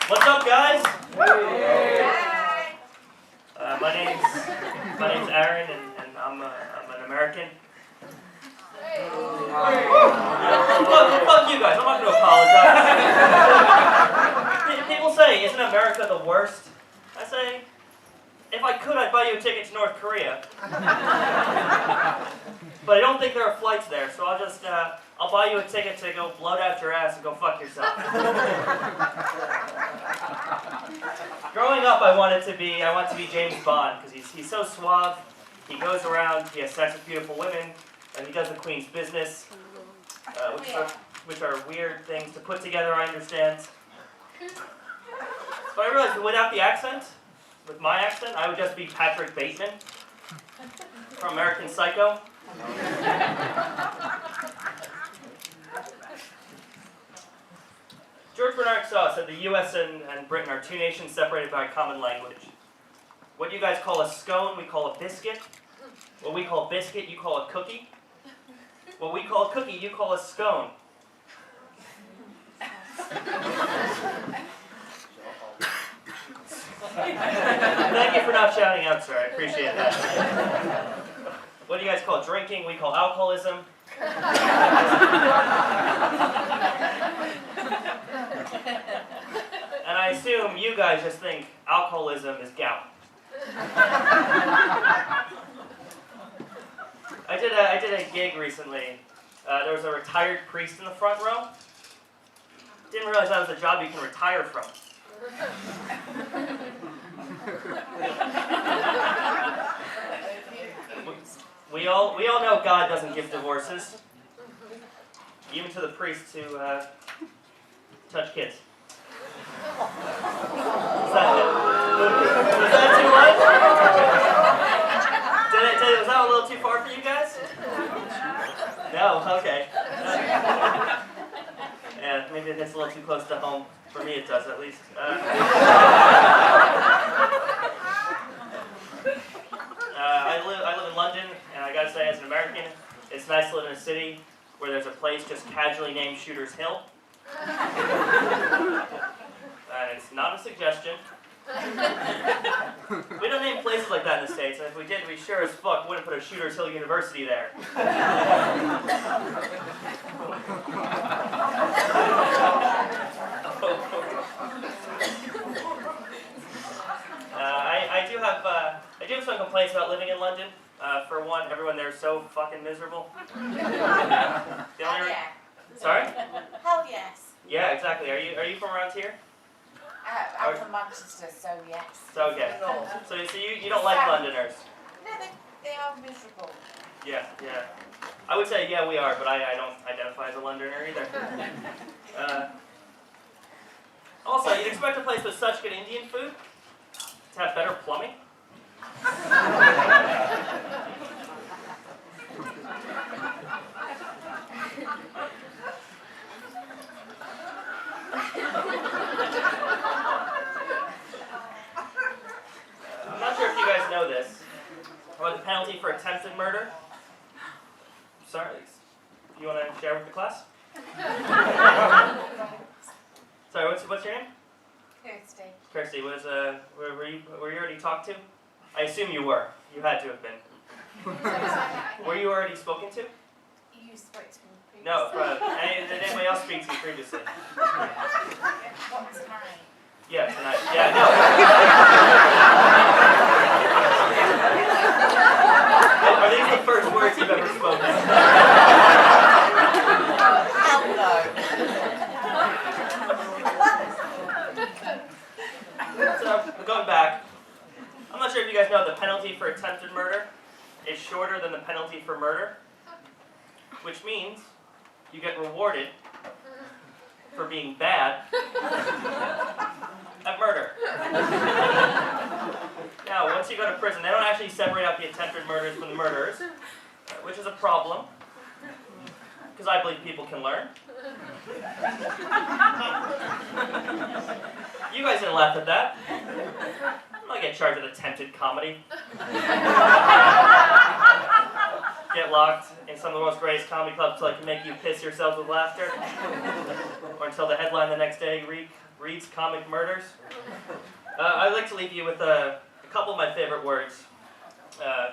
What's up, guys? Hi. My name's Aaron, and I'm an American. Fuck you guys. I'm not going to apologize. People say, isn't America the worst? I say, if I could, I'd buy you a ticket to North Korea. But I don't think there are flights there, so I'll buy you a ticket to go bloat out your ass and go fuck yourself. Growing up, I wanted to be James Bond, because he's so suave. He goes around, he has sex with beautiful women, and he does the Queen's business, which are weird things to put together, I understand. But I realized that without the accent, with my accent, I would just be Patrick Bateman from American Psycho. George Bernard Shaw said the U.S. and Britain are two nations separated by a common language. What you guys call a scone, we call a biscuit. What we call a biscuit, you call a cookie. What we call a cookie, you call a scone. Thank you for not shouting out, sir. I appreciate that. What do you guys call drinking? We call alcoholism. And I assume you guys just think alcoholism is gout. I did a gig recently. There was a retired priest in the front row. Didn't realize that was a job you can retire from. We all know God doesn't give divorces, even to the priests who touch kids. Was that too much? Was that a little too far for you guys? No, okay. Yeah, maybe it hits a little too close to home. For me, it does at least. I live in London, and I gotta say, as an American, it's nice to live in a city where there's a place just casually named Shooter's Hill. And it's not a suggestion. We don't name places like that in the States, and if we did, we sure as fuck wouldn't put a Shooter's Hill University there. I do have some complaints about living in London. For one, everyone there is so fucking miserable. Hell yeah. Sorry? Hell yes. Yeah, exactly. Are you from around here? I'm from Manchester, so yes. So okay. So you don't like Londoners? No, they are miserable. Yeah. I would say yeah we are, but I don't identify as a Londoner either. Also, you'd expect a place with such good Indian food to have better plumbing. I'm not sure if you guys know this, but the penalty for attempted murder. Sorry, you want to share with the class? Sorry, what's your name? Kirsty. Kirsty, were you already talked to? I assume you were. You had to have been. Were you already spoken to? You spoke to me previously. No, did anybody else speak to you previously? What tonight? Yeah, tonight. Yeah, no. Are these the first words you've ever spoken? Hell no. So, going back, I'm not sure if you guys know the penalty for attempted murder is shorter than the penalty for murder, which means you get rewarded for being bad at murder. Now, once you go to prison, they don't actually separate out the attempted murders from the murderers, which is a problem, because I believe people can learn. You guys didn't laugh at that. I'm not get charged with attempted comedy. Get locked inside some of the most greatest comedy clubs till I can make you piss yourselves with laughter, or until the headline the next day reads comic murders. I'd like to leave you with a couple of my favorite words,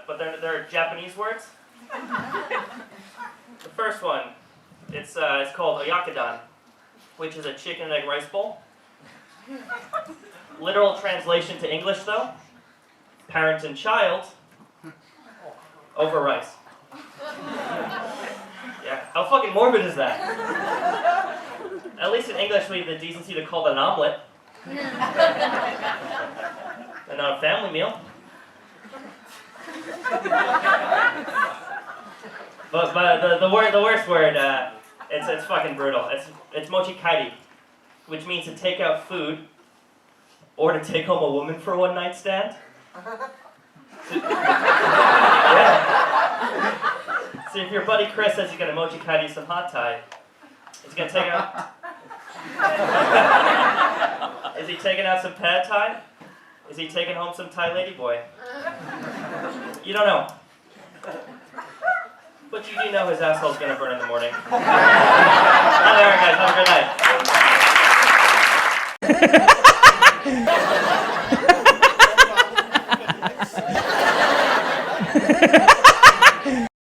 but they're Japanese words. The first one, it's called oyakadan, which is a chicken and egg rice bowl. Literal translation to English, though, parent and child over rice. Yeah, how fucking morbid is that? At least in English we have the decency to call it an omelet. And not a family meal. But the worst word, it's fucking brutal. It's mochikairi, which means to take out food or to take home a woman for a one-night stand. Yeah. See, if your buddy Chris says he's gonna mochikairi some hot Thai, he's gonna take out. Is he taking out some pad Thai? Is he taking home some Thai lady boy? You don't know. But you do know his asshole's gonna burn in the morning. Alright guys, have a good night.